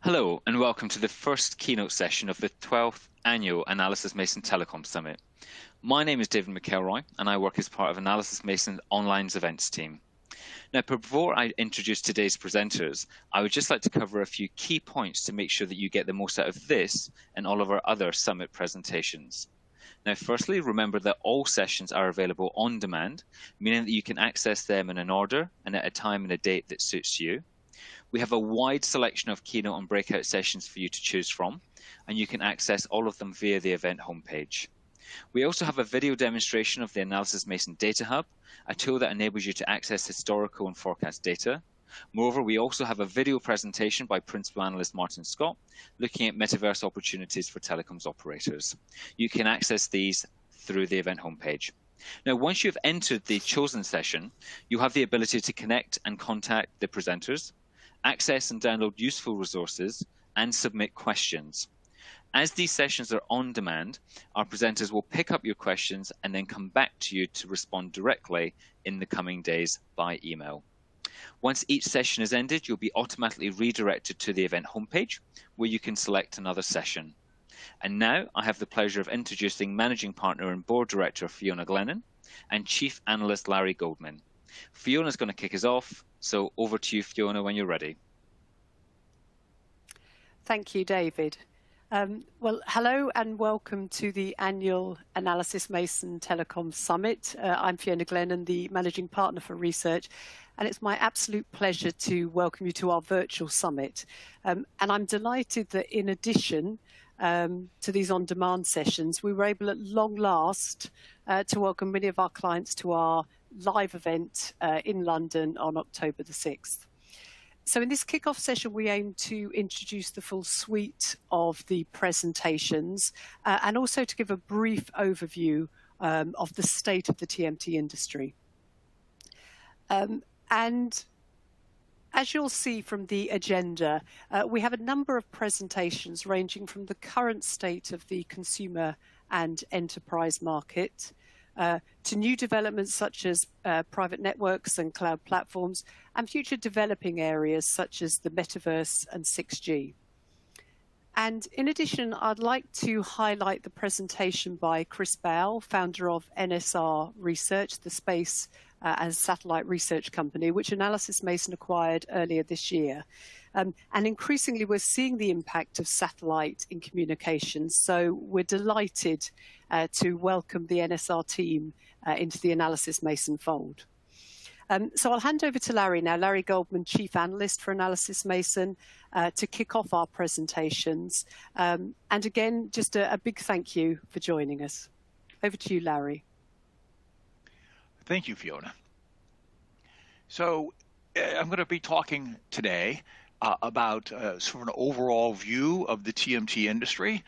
Hello and welcome to the first keynote session of the 12th Annual Analysys Mason Telecoms Summit. My name is David McElroy and I work as part of Analysys Mason Online's events team. Now, before I introduce today's presenters, I would just like to cover a few key points to make sure that you get the most out of this and all of our other summit presentations. Now, firstly, remember that all sessions are available on demand, meaning that you can access them in an order and at a time and a date that suits you. We have a wide selection of keynote and breakout sessions for you to choose from, and you can access all of them via the event homepage. We also have a video demonstration of the Analysys Mason Data Hub, a tool that enables you to access historical and forecast data. Moreover, we also have a video presentation by Principal Analyst Martin Scott, looking at metaverse opportunities for telecoms operators. You can access these through the event homepage. Now, once you've entered the chosen session, you have the ability to connect and contact the presenters, access and download useful resources, and submit questions. As these sessions are on demand, our presenters will pick up your questions and then come back to you to respond directly in the coming days by email. Once each session is ended, you'll be automatically redirected to the event homepage where you can select another session. And now I have the pleasure of introducing Managing Partner and Board Director Fiona Glennon and Chief Analyst Larry Goldman. Fiona's going to kick us off, so over to you, Fiona, when you're ready. Thank you, David. Well, hello and welcome to the annual Analysys Mason Telecoms Summit. I'm Fiona Glennon, the Managing Partner for Research, and it's my absolute pleasure to welcome you to our virtual summit. And I'm delighted that in addition to these on-demand sessions, we were able at long last to welcome many of our clients to our live event in London on October the 6th. So in this kickoff session, we aim to introduce the full suite of the presentations and also to give a brief overview of the state of the TMT industry. And as you'll see from the agenda, we have a number of presentations ranging from the current state of the consumer and enterprise market, to new developments such as private networks and cloud platforms, and future developing areas such as the metaverse and 6G. And in addition, I'd like to highlight the presentation by Chris Bell, founder of NSR Research, the space and satellite research company, which Analysys Mason acquired earlier this year. And increasingly, we're seeing the impact of satellite in communications. So we're delighted to welcome the NSR team into the Analysys Mason fold. So I'll hand over to Larry now, Larry Goldman, Chief Analyst for Analysys Mason, to kick off our presentations. And again, just a big thank you for joining us. Over to you, Larry. Thank you, Fiona. So I'm going to be talking today about sort of an overall view of the TMT industry,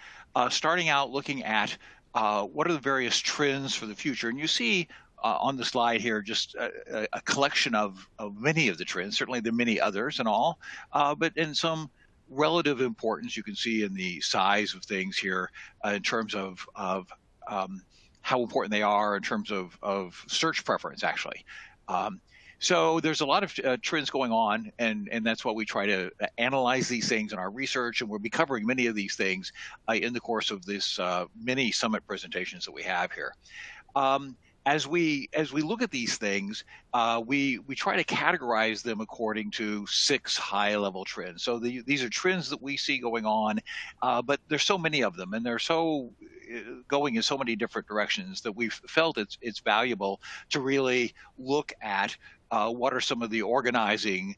starting out looking at what are the various trends for the future. And you see on the slide here just a collection of many of the trends. Certainly there are many others and all, but in some relative importance, you can see in the size of things here in terms of how important they are in terms of search preference, actually. So there's a lot of trends going on, and that's why we try to analyze these things in our research, and we'll be covering many of these things in the course of this many summit presentations that we have here. As we look at these things, we try to categorize them according to 6 high-level trends. So these are trends that we see going on, but there's so many of them, and they're so going in so many different directions that we've felt it's valuable to really look at what are some of the organizing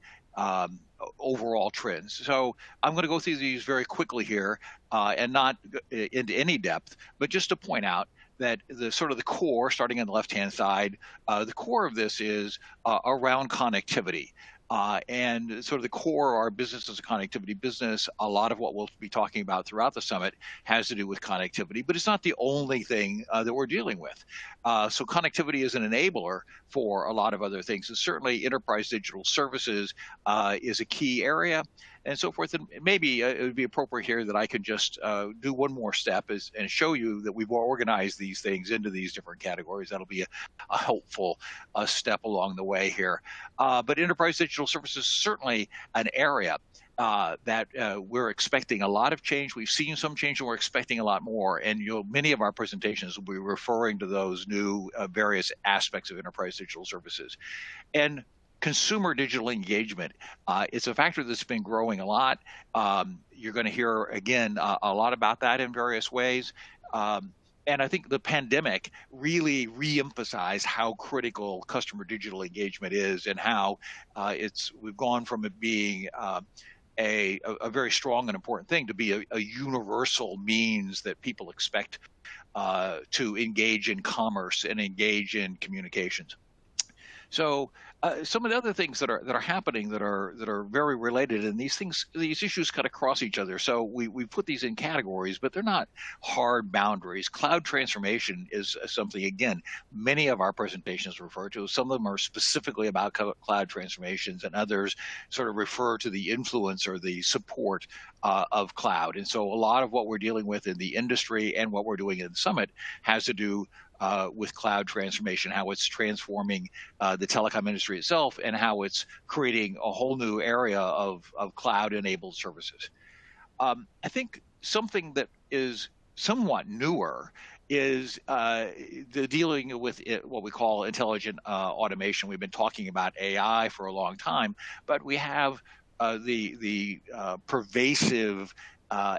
overall trends. So I'm going to go through these very quickly here and not into any depth, but just to point out that the sort of the core, starting on the left-hand side, the core of this is around connectivity. And sort of the core of our business is a connectivity business. A lot of what we'll be talking about throughout the summit has to do with connectivity, but it's not the only thing that we're dealing with. So connectivity is an enabler for a lot of other things. And certainly enterprise digital services is a key area and so forth. And maybe it would be appropriate here that I could just do one more step and show you that we've organized these things into these different categories. That'll be a helpful step along the way here. But enterprise digital services is certainly an area that we're expecting a lot of change. We've seen some change, and we're expecting a lot more. And many of our presentations will be referring to those new various aspects of enterprise digital services. And consumer digital engagement, it's a factor that's been growing a lot. You're going to hear, again, a lot about that in various ways. And I think the pandemic really re-emphasized how critical customer digital engagement is, and how we've gone from it being a very strong and important thing to be a universal means that people expect to engage in commerce and engage in communications. So some of the other things that are happening that are very related, and these issues cut across each other. So we put these in categories, but they're not hard boundaries. Cloud transformation is something, again, many of our presentations refer to. Some of them are specifically about cloud transformations, and others sort of refer to the influence or the support of cloud. And so a lot of what we're dealing with in the industry and what we're doing in the summit has to do with cloud transformation, how it's transforming the telecom industry itself, and how it's creating a whole new area of cloud-enabled services. I think something that is somewhat newer is the dealing with what we call intelligent automation. We've been talking about AI for a long time, but we have the pervasive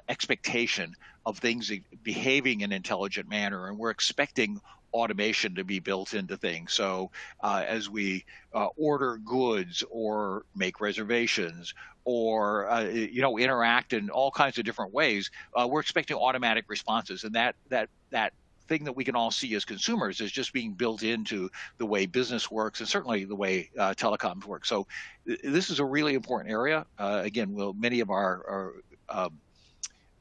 expectation of things behaving in an intelligent manner, and we're expecting automation to be built into things. So as we order goods or make reservations or interact in all kinds of different ways, we're expecting automatic responses, and that thing that we can all see as consumers is just being built into the way business works, and certainly the way telecoms work. So this is a really important area. Again, many of our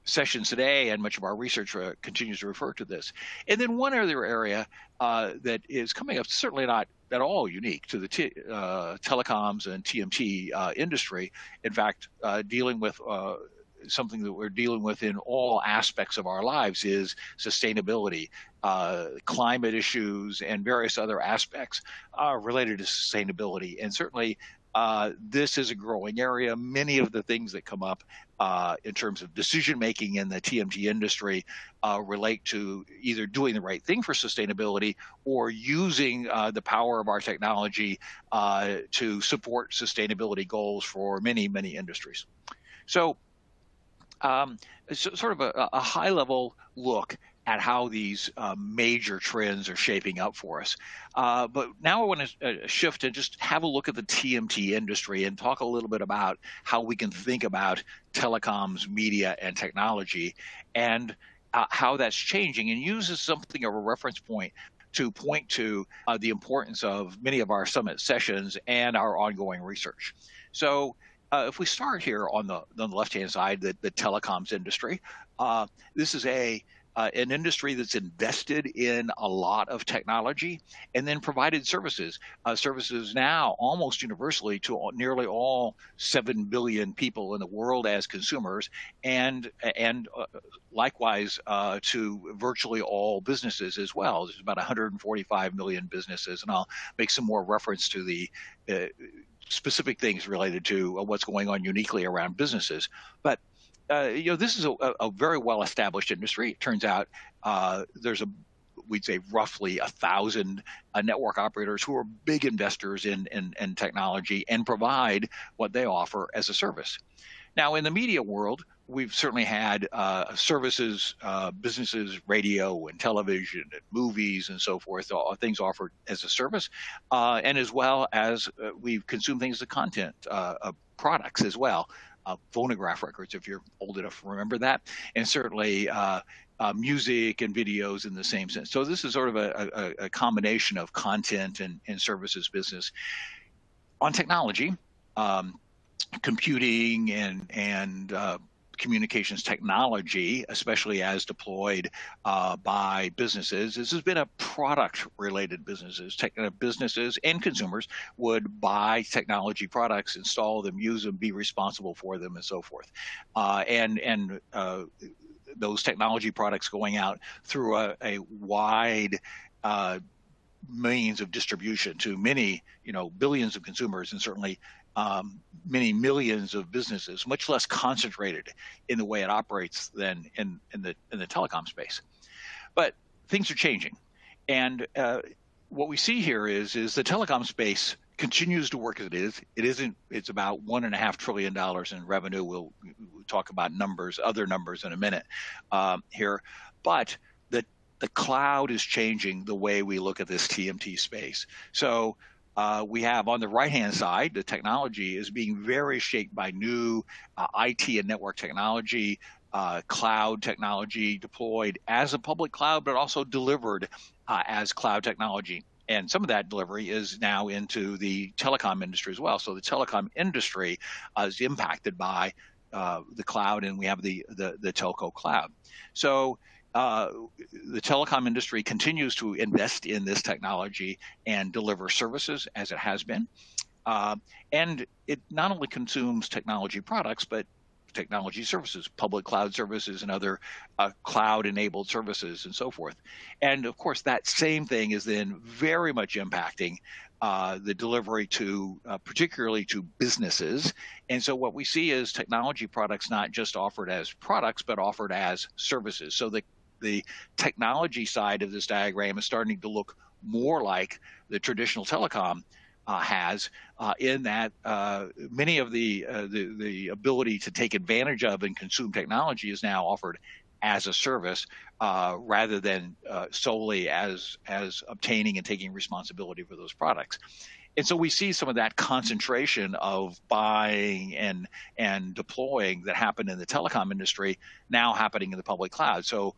sessions today and much of our research continues to refer to this. And then one other area that is coming up, certainly not at all unique to the telecoms and TMT industry. In fact, dealing with something that we're dealing with in all aspects of our lives is sustainability, climate issues, and various other aspects related to sustainability. And certainly this is a growing area. Many of the things that come up in terms of decision making in the TMT industry relate to either doing the right thing for sustainability or using the power of our technology to support sustainability goals for many, many industries. So sort of a high level look at how these major trends are shaping up for us. But now I want to shift and just have a look at the TMT industry and talk a little bit about how we can think about telecoms, media, and technology, and how that's changing, and use as something of a reference point to point to the importance of many of our summit sessions and our ongoing research. So if we start here on the left-hand side, the telecoms industry, this is an industry that's invested in a lot of technology and then provided services. Services now almost universally to nearly all 7 billion people in the world as consumers, and likewise to virtually all businesses as well. There's about 145 million businesses, and I'll make some more reference to the specific things related to what's going on uniquely around businesses. But this is a very well-established industry. It turns out there's we'd say roughly 1,000 network operators who are big investors in technology and provide what they offer as a service. Now, in the media world, we've certainly had services, businesses, radio and television and movies and so forth, things offered as a service, and as well as we've consumed things as content, products as well. Phonograph records, if you're old enough to remember that, and certainly music and videos in the same sense. So this is sort of a combination of content and services business. On technology, computing and communications technology, especially as deployed by businesses. This has been a product-related businesses. Businesses and consumers would buy technology products, install them, use them, be responsible for them, and so forth. And those technology products going out through a wide means of distribution to many, billions of consumers, and certainly many millions of businesses, much less concentrated in the way it operates than in the telecom space. But things are changing, and what we see here is the telecom space continues to work as it is. It's about $1.5 trillion in revenue. We'll talk about other numbers in a minute here, but the cloud is changing the way we look at this TMT space. So we have on the right-hand side, the technology is being very shaped by new IT and network technology, cloud technology deployed as a public cloud, but also delivered as cloud technology. And some of that delivery is now into the telecom industry as well. So the telecom industry is impacted by the cloud, and we have the telco cloud. So the telecom industry continues to invest in this technology and deliver services as it has been. And it not only consumes technology products, but technology services, public cloud services, and other cloud-enabled services, and so forth. And of course, that same thing is then very much impacting the delivery to, particularly to businesses. And so what we see is technology products not just offered as products, but offered as services. So the technology side of this diagram is starting to look more like the traditional telecom has, in that many of the ability to take advantage of and consume technology is now offered as a service rather than solely as obtaining and taking responsibility for those products. And so we see some of that concentration of buying and deploying that happened in the telecom industry now happening in the public cloud. So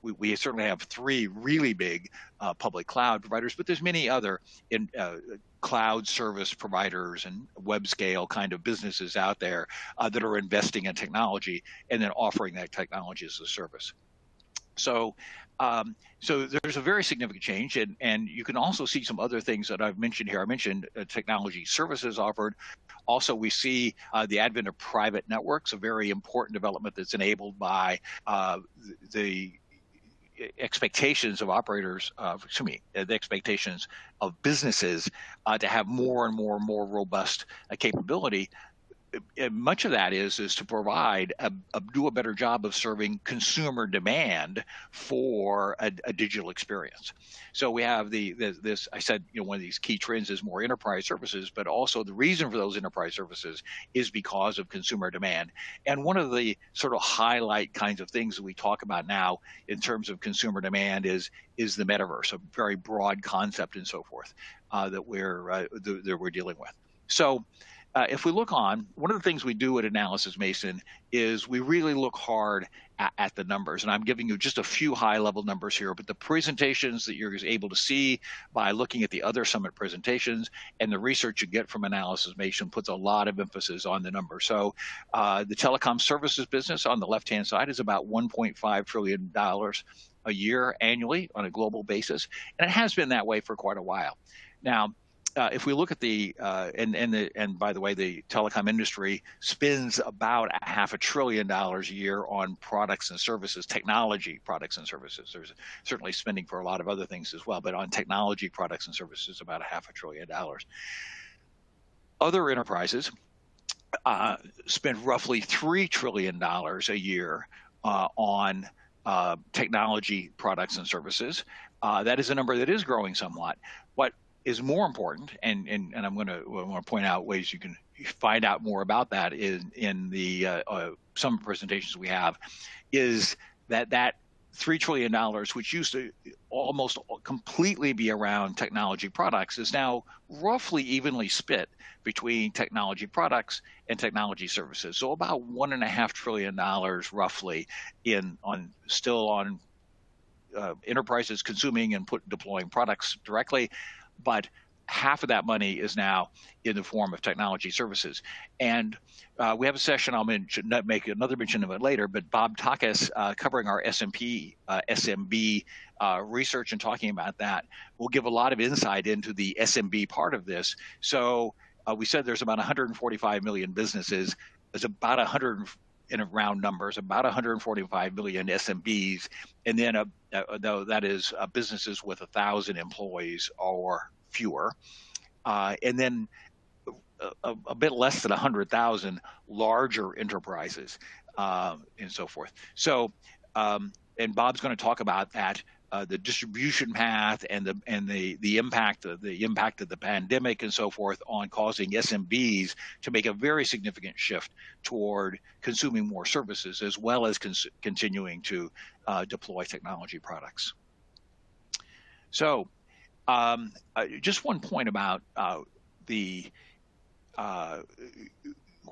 we certainly have three really big public cloud providers, but there's many other cloud service providers and web scale kind of businesses out there that are investing in technology and then offering that technology as a service. So there's a very significant change, and you can also see some other things that I've mentioned here. I mentioned technology services offered. Also, we see the advent of private networks, a very important development that's enabled by the expectations of operators, the expectations of businesses to have more and more robust capability. Much of that is to provide do a better job of serving consumer demand for a digital experience. So we have this. I said, one of these key trends is more enterprise services, but also the reason for those enterprise services is because of consumer demand. And one of the sort of highlight kinds of things that we talk about now in terms of consumer demand is the metaverse, a very broad concept and so forth that we're dealing with. So. If we look on, one of the things we do at Analysys Mason is we really look hard at the numbers. And I'm giving you just a few high-level numbers here, but the presentations that you're able to see by looking at the other summit presentations and the research you get from Analysys Mason puts a lot of emphasis on the numbers. So the telecom services business on the left-hand side is about $1.5 trillion a year annually on a global basis, and it has been that way for quite a while. Now, if we look at and by the way, the telecom industry spends about $500 billion a year on products and services, technology products and services. There's certainly spending for a lot of other things as well, but on technology products and services, about $500 billion. Other enterprises spend roughly $3 trillion a year on technology products and services. That is a number that is growing somewhat. What is more important, and I want to point out ways you can find out more about that in the some presentations we have, is that $3 trillion, which used to almost completely be around technology products, is now roughly evenly split between technology products and technology services. So about $1.5 trillion roughly still on enterprises consuming and deploying products directly, but half of that money is now in the form of technology services. And we have a session, I'll make another mention of it later, but Bob Takas, covering our SMB research and talking about that, will give a lot of insight into the SMB part of this. So we said there's about 145 million businesses. There's about 100, in round numbers, about 145 million SMBs, and then though that is businesses with 1,000 employees or fewer, and then a bit less than 100,000 larger enterprises and so forth. So, and Bob's going to talk about that. The distribution path and the impact of the pandemic and so forth on causing SMBs to make a very significant shift toward consuming more services, as well as continuing to deploy technology products. So just one point about the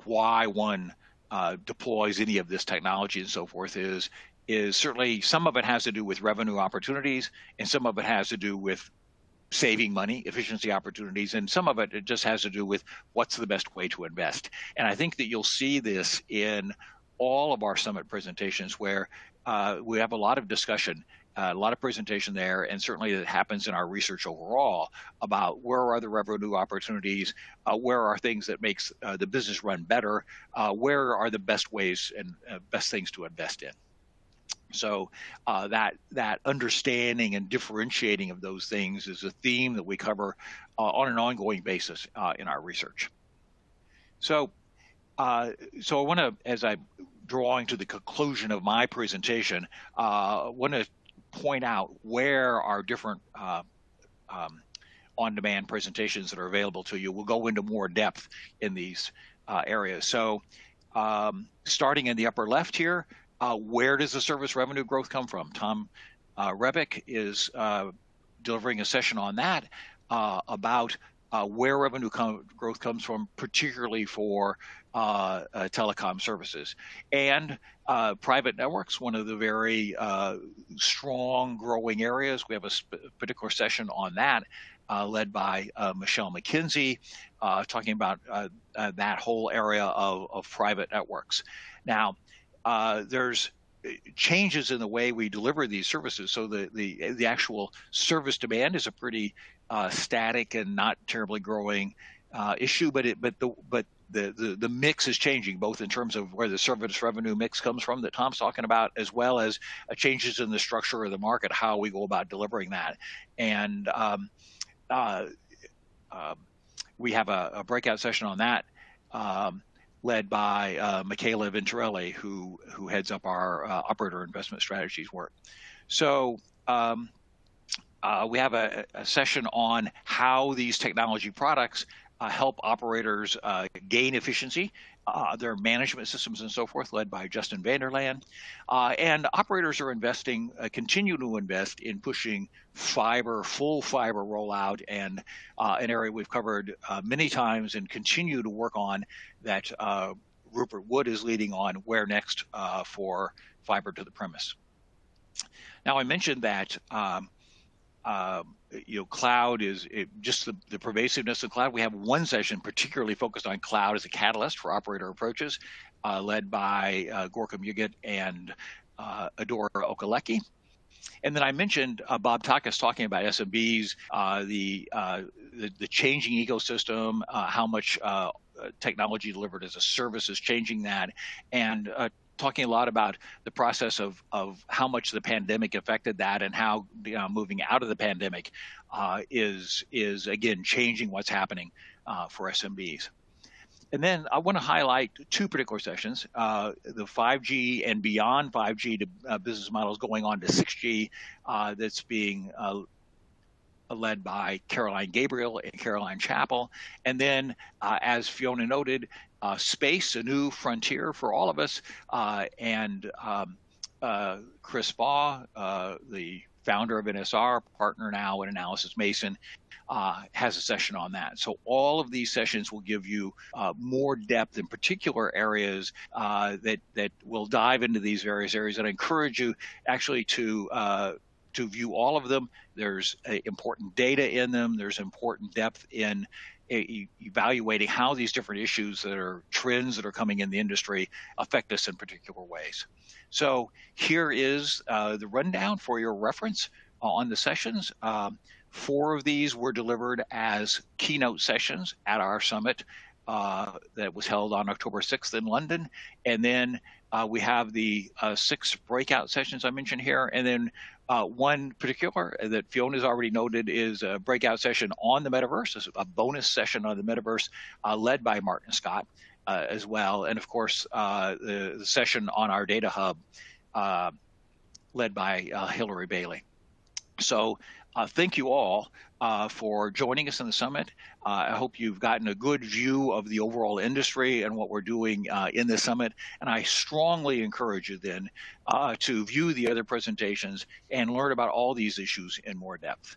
why one deploys any of this technology and so forth is certainly some of it has to do with revenue opportunities, and some of it has to do with saving money, efficiency opportunities, and some of it just has to do with what's the best way to invest. And I think that you'll see this in all of our summit presentations, where we have a lot of discussion, a lot of presentation there, and certainly it happens in our research overall about where are the revenue opportunities, where are things that makes the business run better, where are the best ways and best things to invest in. So that understanding and differentiating of those things is a theme that we cover on an ongoing basis in our research. So I want to, as I'm drawing to the conclusion of my presentation, want to point out where our different on-demand presentations that are available to you. We'll go into more depth in these areas. So starting in the upper left here, where does the service revenue growth come from? Tom Rebick is delivering a session on that about where revenue growth comes from, particularly for telecom services. And private networks, one of the very strong growing areas. We have a particular session on that led by Michelle McKinsey, talking about that whole area of private networks. Now, there's changes in the way we deliver these services. So the actual service demand is a pretty static and not terribly growing issue, but the mix is changing, both in terms of where the service revenue mix comes from that Tom's talking about, as well as changes in the structure of the market, how we go about delivering that. And we have a breakout session on that led by Michaela Venturelli, who heads up our operator investment strategies work. So we have a session on how these technology products help operators gain efficiency, their management systems and so forth, led by Justin Vanderland. And operators are investing, continue to invest in pushing full fiber rollout, and an area we've covered many times and continue to work on that Rupert Wood is leading on, where next for fiber to the premise. Now, I mentioned that cloud is just the pervasiveness of cloud. We have one session particularly focused on cloud as a catalyst for operator approaches, led by Gorka Muget and Adora Okaleki. And then I mentioned Bob Takas talking about SMBs, the changing ecosystem, how much technology delivered as a service is changing that, and talking a lot about the process of how much the pandemic affected that, and how moving out of the pandemic is again changing what's happening for SMBs. And then I want to highlight two particular sessions, the 5G and beyond 5G to business models going on to 6G that's being led by Caroline Gabriel and Caroline Chappell. And then, as Fiona noted, space, a new frontier for all of us, and Chris Baugh, the founder of NSR, partner now at Analysys Mason, has a session on that. So all of these sessions will give you more depth in particular areas that will dive into these various areas. And I encourage you actually to view all of them. There's important data in them. There's important depth in evaluating how these different issues that are trends that are coming in the industry affect us in particular ways. So here is the rundown for your reference on the sessions. 4 of these were delivered as keynote sessions at our summit. that was held on October 6th in London. And then we have the 6 breakout sessions I mentioned here. And then one particular that Fiona's already noted is a breakout session on the metaverse, it's a bonus session on the metaverse led by Martin Scott as well. And of course, the session on our data hub led by Hilary Bailey. So thank you all for joining us in the summit. I hope you've gotten a good view of the overall industry and what we're doing in the summit. And I strongly encourage you then to view the other presentations and learn about all these issues in more depth.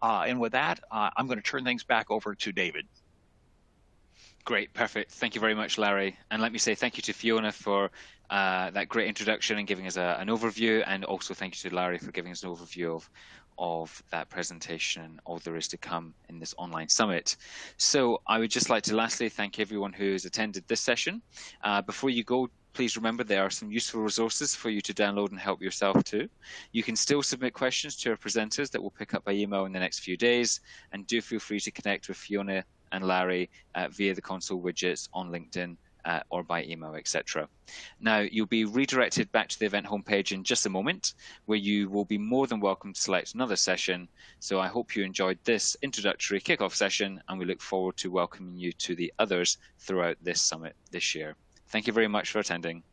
And with that, I'm going to turn things back over to David. Great, perfect. Thank you very much, Larry. And let me say thank you to Fiona for that great introduction and giving us an overview, and also thank you to Larry for giving us an overview of that presentation and all there is to come in this online summit. So I would just like to lastly thank everyone who's attended this session. Before you go, please remember there are some useful resources for you to download and help yourself too. You can still submit questions to our presenters that we'll pick up by email in the next few days, and do feel free to connect with Fiona and Larry via the console widgets on LinkedIn or by email, etc. Now, you'll be redirected back to the event homepage in just a moment, where you will be more than welcome to select another session. So I hope you enjoyed this introductory kickoff session, and we look forward to welcoming you to the others throughout this summit this year. Thank you very much for attending.